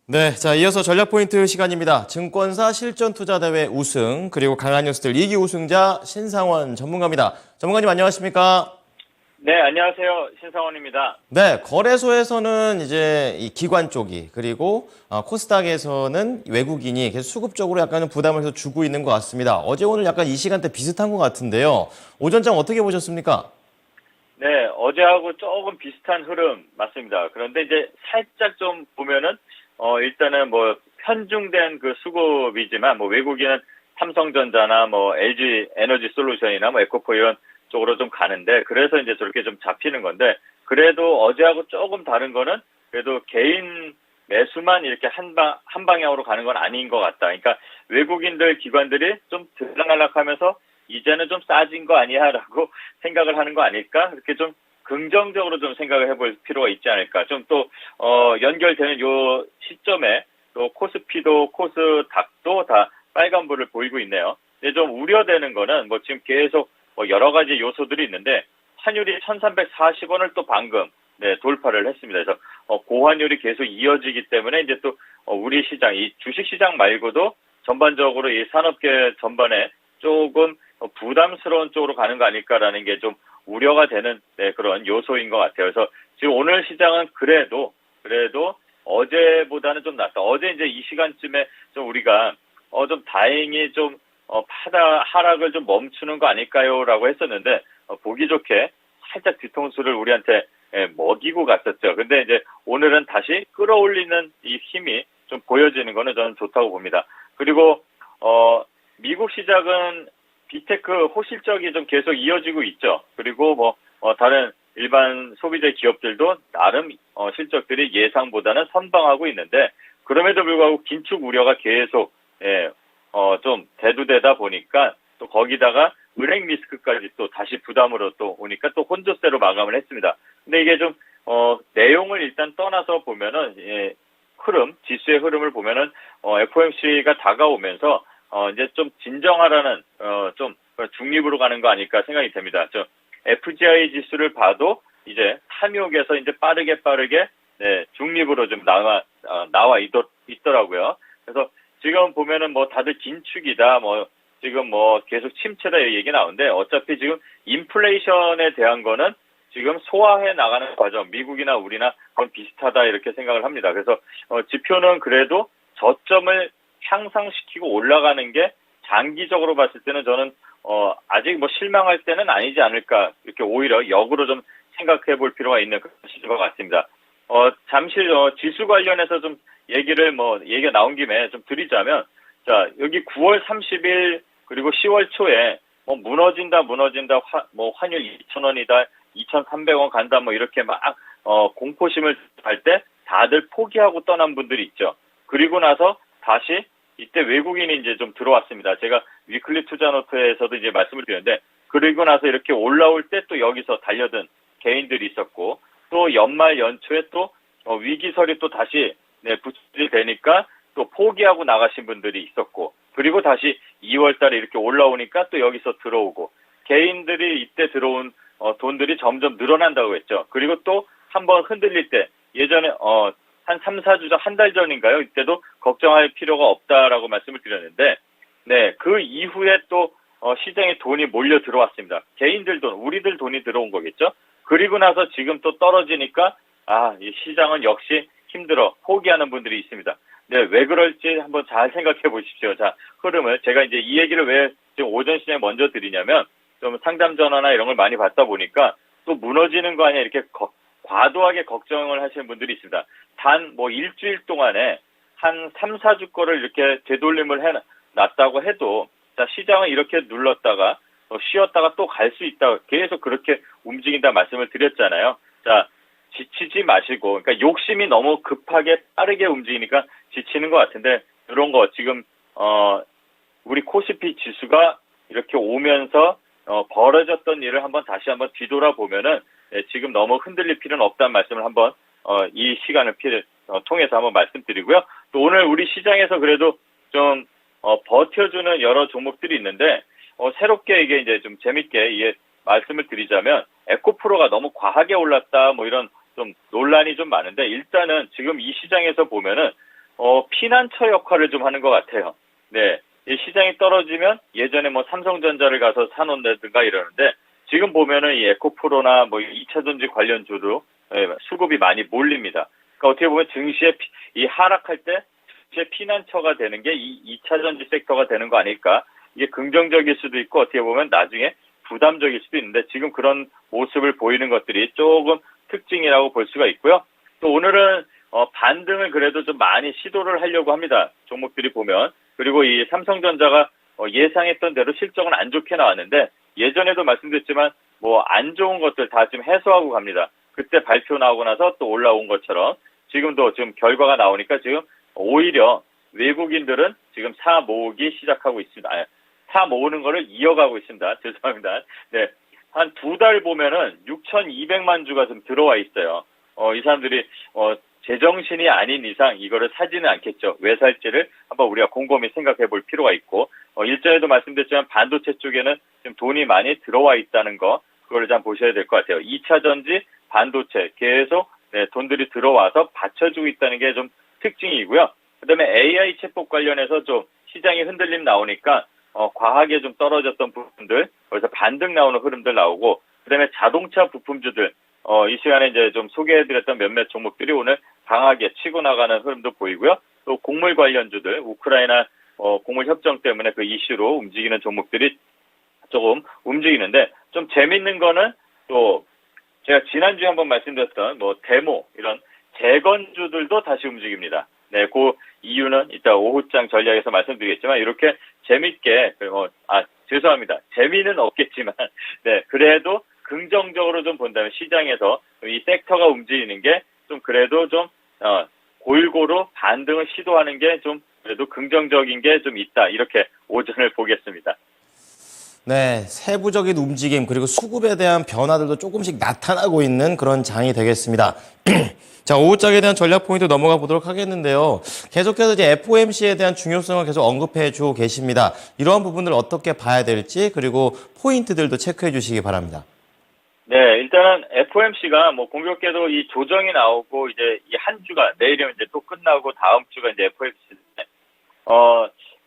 네, 자, 이어서 전략 포인트 시간입니다. 증권사 실전투자대회 우승, 그리고 강한 뉴스들 2기 우승자 신상원 전문가입니다. 전문가님 안녕하십니까? 네, 안녕하세요. 신상원입니다. 네, 거래소에서는 이제 이 기관 쪽이, 그리고 코스닥에서는 외국인이 계속 수급적으로 약간은 부담을 해서 주고 있는 것 같습니다. 어제 오늘 약간 이 시간대 비슷한 것 같은데요. 오전장 어떻게 보셨습니까? 네, 어제하고 조금 비슷한 흐름 맞습니다. 그런데 이제 살짝 좀 보면은 일단은 뭐 편중된 그 수급이지만 뭐 외국인은 삼성전자나 뭐 LG 에너지 솔루션이나 뭐 에코프 이런 쪽으로 좀 가는데 그래서 이제 저렇게 좀 잡히는 건데 그래도 어제하고 조금 다른 거는 그래도 개인 매수만 이렇게 한 방향으로 가는 건 아닌 것 같다. 그러니까 외국인들 기관들이 좀 들락날락하면서 이제는 좀 싸진 거 아니야라고 생각을 하는 거 아닐까? 이렇게 좀 긍정적으로 좀 생각을 해볼 필요가 있지 않을까? 좀 또 연결되는 요 시점에 또 코스피도 코스닥도 다 빨간불을 보이고 있네요. 근데 좀 우려되는 거는 뭐 지금 계속 뭐 여러 가지 요소들이 있는데 환율이 1,340원을 또 방금 돌파를 했습니다. 그래서 고환율이 계속 이어지기 때문에 이제 또 우리 시장, 이 주식 시장 말고도 전반적으로 이 산업계 전반에 조금 부담스러운 쪽으로 가는 거 아닐까라는 게 좀 우려가 되는 그런 요소인 것 같아요. 그래서 지금 오늘 시장은 그래도 어제보다는 좀 낫다. 어제 이제 이 시간쯤에 좀 우리가 좀 다행히 좀 하락을 좀 멈추는 거 아닐까요라고 했었는데 보기 좋게 살짝 뒤통수를 우리한테 먹이고 갔었죠. 근데 이제 오늘은 다시 끌어올리는 이 힘이 좀 보여지는 거는 저는 좋다고 봅니다. 그리고 미국 시장은 빅테크 호실적이 좀 계속 이어지고 있죠. 그리고 뭐 다른 일반 소비재 기업들도 나름 실적들이 예상보다는 선방하고 있는데 그럼에도 불구하고 긴축 우려가 계속 좀 대두되다 보니까 또 거기다가 은행 리스크까지 또 다시 부담으로 또 오니까 또 혼조세로 마감을 했습니다. 근데 이게 좀 내용을 일단 떠나서 보면은 흐름, 지수의 흐름을 보면은 FOMC가 다가오면서 이제 좀 진정하라는 좀 중립으로 가는 거 아닐까 생각이 됩니다. 저 FGI 지수를 봐도 이제 탐욕에서 이제 빠르게 중립으로 좀 나와 있더라고요. 그래서 지금 보면은 뭐 다들 긴축이다, 뭐 지금 뭐 계속 침체다 이 얘기 나오는데 어차피 지금 인플레이션에 대한 거는 지금 소화해 나가는 과정, 미국이나 우리나 그건 비슷하다 이렇게 생각을 합니다. 그래서 지표는 그래도 저점을 향상시키고 올라가는 게 장기적으로 봤을 때는 저는 아직 뭐 실망할 때는 아니지 않을까 이렇게 오히려 역으로 좀 생각해 볼 필요가 있는 그런 시기인 것 같습니다. 잠시 지수 관련해서 좀 얘기가 나온 김에 좀 드리자면 자 여기 9월 30일 그리고 10월 초에 뭐 무너진다 뭐 환율 2,000원이다 2,300원 간다 뭐 이렇게 막 공포심을 할 때 다들 포기하고 떠난 분들이 있죠. 그리고 나서 다시 이때 외국인이 이제 좀 들어왔습니다. 제가 위클리 투자 노트에서도 이제 말씀을 드렸는데 그리고 나서 이렇게 올라올 때 또 여기서 달려든 개인들이 있었고 또 연말 연초에 또 위기설이 또 다시 부추기 되니까 또 포기하고 나가신 분들이 있었고 그리고 다시 2월 달에 이렇게 올라오니까 또 여기서 들어오고 개인들이 이때 들어온 돈들이 점점 늘어난다고 했죠. 그리고 또 한번 흔들릴 때 예전에 한 3, 4주 전, 한 달 전인가요? 이때도 걱정할 필요가 없다라고 말씀을 드렸는데, 그 이후에 또, 시장에 돈이 몰려 들어왔습니다. 개인들 돈, 우리들 돈이 들어온 거겠죠? 그리고 나서 지금 또 떨어지니까, 이 시장은 역시 힘들어, 포기하는 분들이 있습니다. 왜 그럴지 한번 잘 생각해 보십시오. 자, 흐름을. 제가 이제 이 얘기를 왜 지금 오전 시장에 먼저 드리냐면, 좀 상담 전화나 이런 걸 많이 받다 보니까, 또 무너지는 거 아니야, 이렇게 과도하게 걱정을 하시는 분들이 있습니다. 단 뭐 일주일 동안에 한 3, 4주 거를 이렇게 되돌림을 해놨다고 해도 자 시장은 이렇게 눌렀다가 쉬었다가 또 갈 수 있다. 계속 그렇게 움직인다 말씀을 드렸잖아요. 자 지치지 마시고 그러니까 욕심이 너무 급하게 빠르게 움직이니까 지치는 것 같은데 이런 거 지금 우리 코스피 지수가 이렇게 오면서 벌어졌던 일을 다시 한번 뒤돌아보면은 지금 너무 흔들릴 필요는 없다는 말씀을 한번 이 시간을 통해서 한번 말씀드리고요. 또 오늘 우리 시장에서 그래도 좀 버텨주는 여러 종목들이 있는데 새롭게 이게 이제 좀 재밌게 말씀을 드리자면 에코프로가 너무 과하게 올랐다 뭐 이런 좀 논란이 좀 많은데 일단은 지금 이 시장에서 보면은 피난처 역할을 좀 하는 것 같아요. 네. 이 시장이 떨어지면 예전에 뭐 삼성전자를 가서 사놓는다든가 이러는데 지금 보면은 이 에코프로나 뭐 2차전지 관련주도 수급이 많이 몰립니다. 그러니까 어떻게 보면 증시에 이 하락할 때 증시의 피난처가 되는 게 이 2차전지 섹터가 되는 거 아닐까? 이게 긍정적일 수도 있고 어떻게 보면 나중에 부담적일 수도 있는데 지금 그런 모습을 보이는 것들이 조금 특징이라고 볼 수가 있고요. 또 오늘은 반등을 그래도 좀 많이 시도를 하려고 합니다. 종목들이 보면. 그리고 이 삼성전자가 예상했던 대로 실적은 안 좋게 나왔는데 예전에도 말씀드렸지만 뭐 안 좋은 것들 다 지금 해소하고 갑니다. 그때 발표 나오고 나서 또 올라온 것처럼 지금도 지금 결과가 나오니까 지금 오히려 외국인들은 지금 사 모으기 시작하고 있습니다. 사 모으는 거를 이어가고 있습니다. 죄송합니다. 네. 한 두 달 보면은 6,200만 주가 좀 들어와 있어요. 이 사람들이 제정신이 아닌 이상 이거를 사지는 않겠죠. 왜 살지를 한번 우리가 곰곰이 생각해 볼 필요가 있고, 일전에도 말씀드렸지만 반도체 쪽에는 지금 돈이 많이 들어와 있다는 거, 그걸 좀 보셔야 될 것 같아요. 2차 전지, 반도체 계속 돈들이 들어와서 받쳐주고 있다는 게 좀 특징이고요. 그 다음에 AI 챗봇 관련해서 좀 시장이 흔들림 나오니까, 과하게 좀 떨어졌던 부분들, 그래서 반등 나오는 흐름들 나오고, 그 다음에 자동차 부품주들, 이 시간에 이제 좀 소개해드렸던 몇몇 종목들이 오늘 강하게 치고 나가는 흐름도 보이고요. 또 곡물 관련주들, 우크라이나 곡물 협정 때문에 그 이슈로 움직이는 종목들이 조금 움직이는데 좀 재밌는 거는 또 제가 지난주에 한번 말씀드렸던 뭐 데모 이런 재건주들도 다시 움직입니다. 네, 그 이유는 이따 오후장 전략에서 말씀드리겠지만 이렇게 재밌게 죄송합니다. 재미는 없겠지만 네, 그래도 긍정적으로 좀 본다면 시장에서 이 섹터가 움직이는 게 좀 그래도 좀 골고루 반등을 시도하는 게 좀 그래도 긍정적인 게 좀 있다. 이렇게 오전을 보겠습니다. 네, 세부적인 움직임 그리고 수급에 대한 변화들도 조금씩 나타나고 있는 그런 장이 되겠습니다. 자, 오후장에 대한 전략 포인트 넘어가 보도록 하겠는데요. 계속해서 이제 FOMC에 대한 중요성을 계속 언급해 주고 계십니다. 이러한 부분을 어떻게 봐야 될지 그리고 포인트들도 체크해 주시기 바랍니다. 네, 일단은 FOMC가 뭐 공교롭게도 이 조정이 나오고 이제 이 한 주가 내일이면 이제 또 끝나고 다음 주가 이제 FOMC인데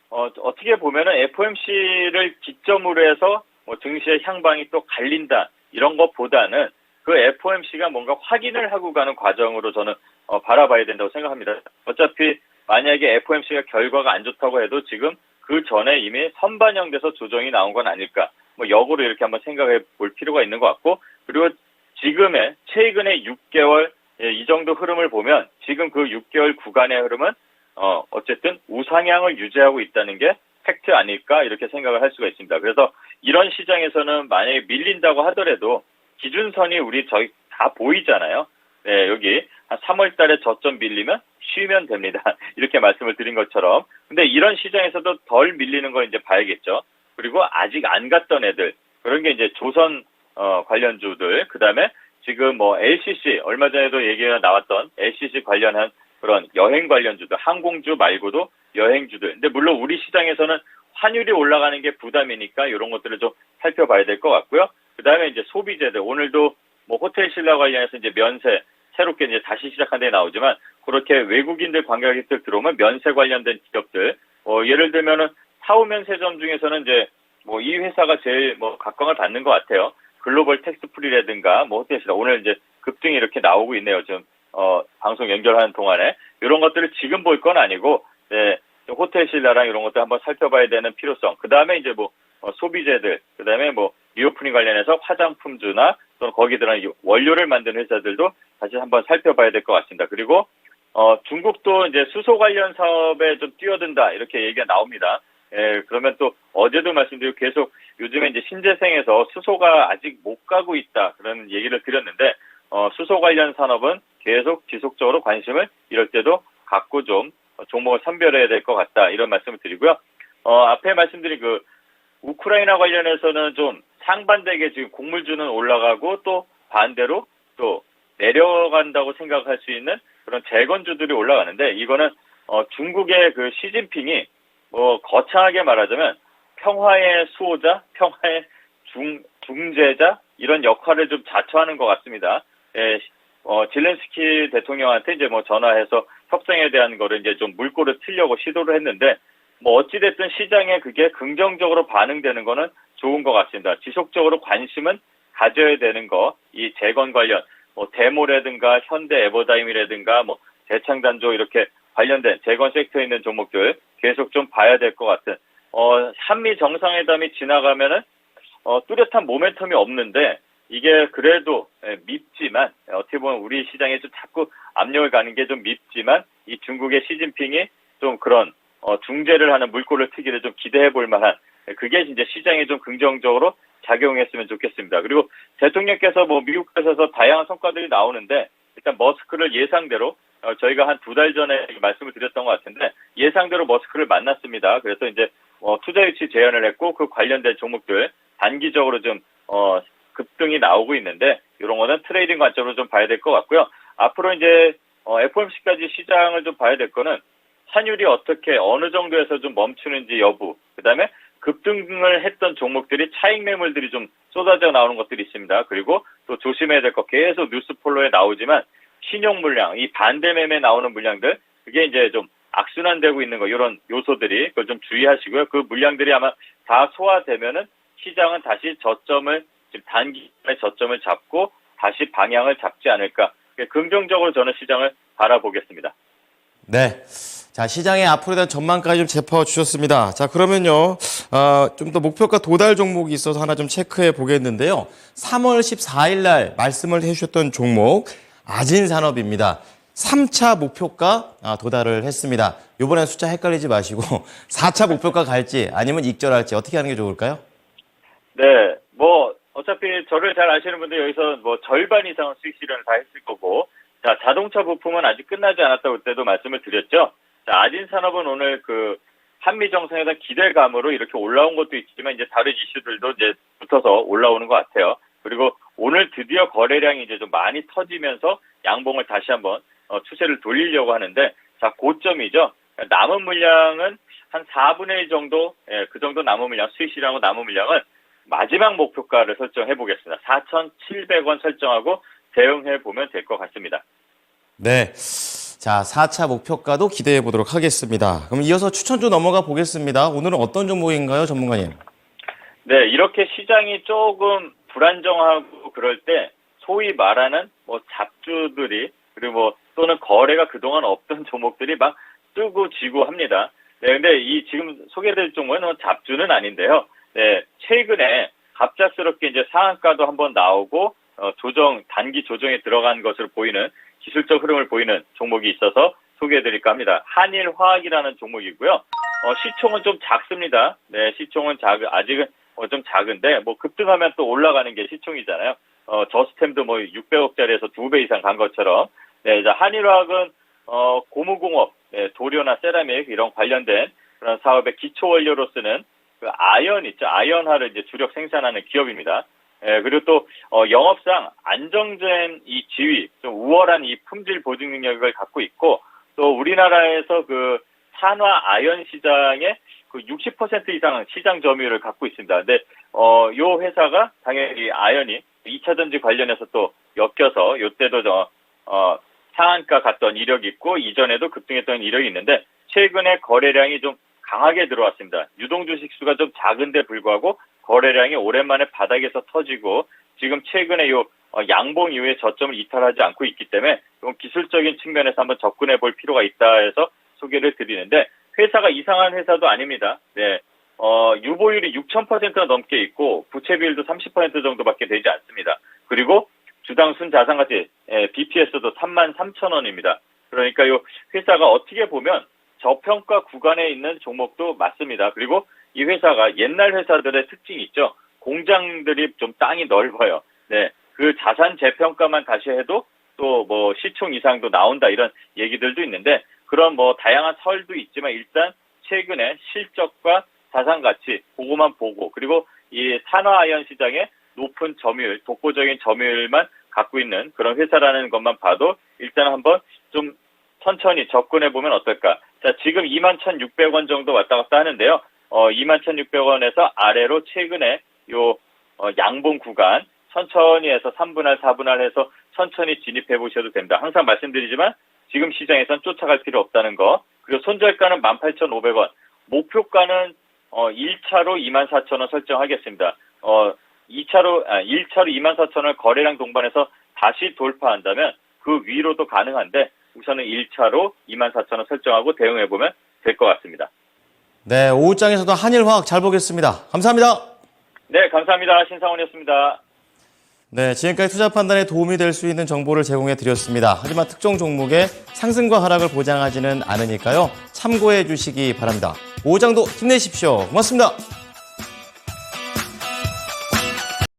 어떻게 보면은 FOMC를 기점으로 해서 뭐 증시의 향방이 또 갈린다 이런 것보다는 그 FOMC가 뭔가 확인을 하고 가는 과정으로 저는 바라봐야 된다고 생각합니다. 어차피 만약에 FOMC가 결과가 안 좋다고 해도 지금 그 전에 이미 선반영돼서 조정이 나온 건 아닐까. 뭐 역으로 이렇게 한번 생각해 볼 필요가 있는 것 같고 그리고 최근에 6개월 이 정도 흐름을 보면 지금 그 6개월 구간의 흐름은 어쨌든 우상향을 유지하고 있다는 게 팩트 아닐까 이렇게 생각을 할 수가 있습니다. 그래서 이런 시장에서는 만약에 밀린다고 하더라도 기준선이 저희 다 보이잖아요. 네, 여기 한 3월 달에 저점 밀리면 쉬면 됩니다. 이렇게 말씀을 드린 것처럼. 근데 이런 시장에서도 덜 밀리는 걸 이제 봐야겠죠. 그리고 아직 안 갔던 애들, 그런 게 이제 조선 관련주들, 그 다음에 지금 뭐 LCC, 얼마 전에도 얘기가 나왔던 LCC 관련한 그런 여행 관련주들, 항공주 말고도 여행주들. 근데 물론 우리 시장에서는 환율이 올라가는 게 부담이니까 이런 것들을 좀 살펴봐야 될 것 같고요. 그 다음에 이제 소비재들, 오늘도 뭐 호텔 신라 관련해서 이제 면세, 새롭게 이제 다시 시작한 데 나오지만, 그렇게 외국인들 관광객들 들어오면 면세 관련된 기업들, 예를 들면은 사후면세점 중에서는 이제 뭐 이 회사가 제일 뭐 각광을 받는 것 같아요. 글로벌 텍스프리라든가 뭐 호텔 신라, 오늘 이제 급등이 이렇게 나오고 있네요. 지금 방송 연결하는 동안에 이런 것들을 지금 볼 건 아니고, 네, 호텔 신라랑 이런 것들 한번 살펴봐야 되는 필요성. 그 다음에 이제 뭐 소비재들, 그 다음에 뭐 리오프닝 관련해서 화장품주나 또는 거기 들어간 원료를 만드는 회사들도 다시 한번 살펴봐야 될 것 같습니다. 그리고 중국도 이제 수소 관련 사업에 좀 뛰어든다 이렇게 얘기가 나옵니다. 예, 그러면 또 어제도 말씀드리고 계속 요즘에 이제 신재생에서 수소가 아직 못 가고 있다 그런 얘기를 드렸는데 수소 관련 산업은 계속 지속적으로 관심을 이럴 때도 갖고 좀 종목을 선별해야 될 것 같다 이런 말씀을 드리고요. 앞에 말씀드린 그 우크라이나 관련해서는 좀 상반되게 지금 곡물주는 올라가고 또 반대로 또 내려간다고 생각할 수 있는 그런 재건주들이 올라가는데 이거는 중국의 그 시진핑이 뭐 거창하게 말하자면 평화의 수호자, 평화의 중재자 이런 역할을 좀 자처하는 것 같습니다. 젤렌스키 대통령한테 이제 뭐 전화해서 협상에 대한 거를 이제 좀 물꼬를 트려고 시도를 했는데 뭐 어찌됐든 시장에 그게 긍정적으로 반응되는 거는 좋은 것 같습니다. 지속적으로 관심은 가져야 되는 거, 이 재건 관련, 뭐 데모라든가 현대 에버다임이라든가 뭐 대창단조 이렇게 관련된 재건 섹터에 있는 종목들 계속 좀 봐야 될 것 같은. 한미 정상회담이 지나가면은 뚜렷한 모멘텀이 없는데 이게 그래도 밉지만 어떻게 보면 우리 시장에 좀 자꾸 압력을 가는 게 좀 밉지만 이 중국의 시진핑이 좀 그런 중재를 하는 물꼬를 트기를 좀 기대해 볼 만한 그게 이제 시장에 좀 긍정적으로 작용했으면 좋겠습니다. 그리고 대통령께서 뭐 미국에서 다양한 성과들이 나오는데 일단 머스크를 예상대로 저희가 한 2달 전에 말씀을 드렸던 것 같은데 예상대로 머스크를 만났습니다. 그래서 이제 투자 유치 제안을 했고 그 관련된 종목들 단기적으로 좀 급등이 나오고 있는데 이런 거는 트레이딩 관점으로 좀 봐야 될 것 같고요. 앞으로 이제 FOMC까지 시장을 좀 봐야 될 거는 환율이 어떻게 어느 정도에서 좀 멈추는지 여부, 그다음에 급등을 했던 종목들이 차익 매물들이 좀 쏟아져 나오는 것들이 있습니다. 그리고 또 조심해야 될 거 계속 뉴스 폴로에 나오지만 신용 물량, 이 반대 매매 나오는 물량들 그게 이제 좀 악순환되고 있는 거 이런 요소들이 그걸 좀 주의하시고요. 그 물량들이 아마 다 소화되면은 시장은 다시 저점을 지금 단기간에 저점을 잡고 다시 방향을 잡지 않을까. 긍정적으로 저는 시장을 바라보겠습니다. 네. 자, 시장의 앞으로에 대한 전망까지 좀 짚어주셨습니다. 자, 그러면요, 좀 더 목표가 도달 종목이 있어서 하나 좀 체크해 보겠는데요. 3월 14일 날 말씀을 해주셨던 종목, 아진산업입니다. 3차 목표가 도달을 했습니다. 이번엔 숫자 헷갈리지 마시고 4차 목표가 갈지 아니면 익절할지 어떻게 하는 게 좋을까요? 네, 뭐 어차피 저를 잘 아시는 분들 여기서 뭐 절반 이상은 수익 실현을 다 했을 거고, 자 자동차 부품은 아직 끝나지 않았다고 그때도 말씀을 드렸죠. 자 아진산업은 오늘 그 한미 정상회담 기대감으로 이렇게 올라온 것도 있지만 이제 다른 이슈들도 이제 붙어서 올라오는 것 같아요. 그리고 오늘 드디어 거래량이 이제 좀 많이 터지면서 양봉을 다시 한번 추세를 돌리려고 하는데, 자 고점이죠. 남은 물량은 한 4분의 1 정도, 그 정도 남은 물량, 수익 실현하고 남은 물량은 마지막 목표가를 설정해 보겠습니다. 4,700원 설정하고 대응해 보면 될 것 같습니다. 네. 자, 4차 목표가도 기대해 보도록 하겠습니다. 그럼 이어서 추천주 넘어가 보겠습니다. 오늘은 어떤 종목인가요, 전문가님? 네, 이렇게 시장이 조금 불안정하고 그럴 때 소위 말하는 뭐 잡주들이 그리고 뭐 또는 거래가 그동안 없던 종목들이 막 뜨고 지고 합니다. 네, 근데 이 지금 소개해드릴 종목은 잡주는 아닌데요. 네, 최근에 갑작스럽게 이제 상한가도 한번 나오고 단기 조정에 들어간 것으로 보이는 기술적 흐름을 보이는 종목이 있어서 소개해드릴까 합니다. 한일화학이라는 종목이고요. 시총은 좀 작습니다. 네, 시총은 아직은 좀 작은데 뭐 급등하면 또 올라가는 게 시총이잖아요. 저스템도 뭐 600억짜리에서 2배 이상 간 것처럼. 네, 이제 한일화학은 고무공업, 네, 도료나 세라믹 이런 관련된 그런 사업의 기초 원료로 쓰는 그 아연 있죠. 아연화를 이제 주력 생산하는 기업입니다. 예, 그리고 또 영업상 안정된 이 지위, 좀 우월한 이 품질 보증 능력을 갖고 있고, 또 우리나라에서 그 산화 아연 시장의 그 60% 이상 시장 점유율을 갖고 있습니다. 근데 요 회사가 당연히 아연이 2차 전지 관련해서 또 엮여서 요때도 상한가 갔던 이력이 있고 이전에도 급등했던 이력이 있는데 최근에 거래량이 좀 강하게 들어왔습니다. 유동 주식 수가 좀 작은데 불구하고 거래량이 오랜만에 바닥에서 터지고 지금 최근에 요 양봉 이후에 저점을 이탈하지 않고 있기 때문에 좀 기술적인 측면에서 한번 접근해 볼 필요가 있다 해서 소개를 드리는데, 회사가 이상한 회사도 아닙니다. 네. 유보율이 6,000%가 넘게 있고 부채 비율도 30% 정도밖에 되지 않습니다. 그리고 주당 순자산가치 BPS도 33,000원입니다. 그러니까 요 회사가 어떻게 보면 저평가 구간에 있는 종목도 맞습니다. 그리고 이 회사가 옛날 회사들의 특징이 있죠. 공장들이 좀 땅이 넓어요. 네, 그 자산 재평가만 다시 해도 또 뭐 시총 이상도 나온다 이런 얘기들도 있는데, 그런 뭐 다양한 설도 있지만 일단 최근에 실적과 자산 가치 그거만 보고, 그리고 이 산화아연 시장의 높은 점유율, 독보적인 점유율만 갖고 있는 그런 회사라는 것만 봐도 일단 한번 좀 천천히 접근해 보면 어떨까. 자, 지금 21,600원 정도 왔다 갔다 하는데요. 21,600원에서 아래로 최근에 요 양봉 구간 천천히 해서 3분할, 4분할 해서 천천히 진입해 보셔도 됩니다. 항상 말씀드리지만 지금 시장에선 쫓아갈 필요 없다는 거. 그리고 손절가는 18,500원. 목표가는 1차로 24,000원 설정하겠습니다. 1차로 24,000원을 거래량 동반해서 다시 돌파한다면 그 위로도 가능한데 우선은 1차로 24,000원 설정하고 대응해보면 될 것 같습니다. 네, 오후장에서도 한일화학 잘 보겠습니다. 감사합니다. 네, 감사합니다. 신상원이었습니다. 네, 지금까지 투자 판단에 도움이 될 수 있는 정보를 제공해 드렸습니다. 하지만 특정 종목의 상승과 하락을 보장하지는 않으니까요. 참고해 주시기 바랍니다. 오후장도 힘내십시오. 고맙습니다.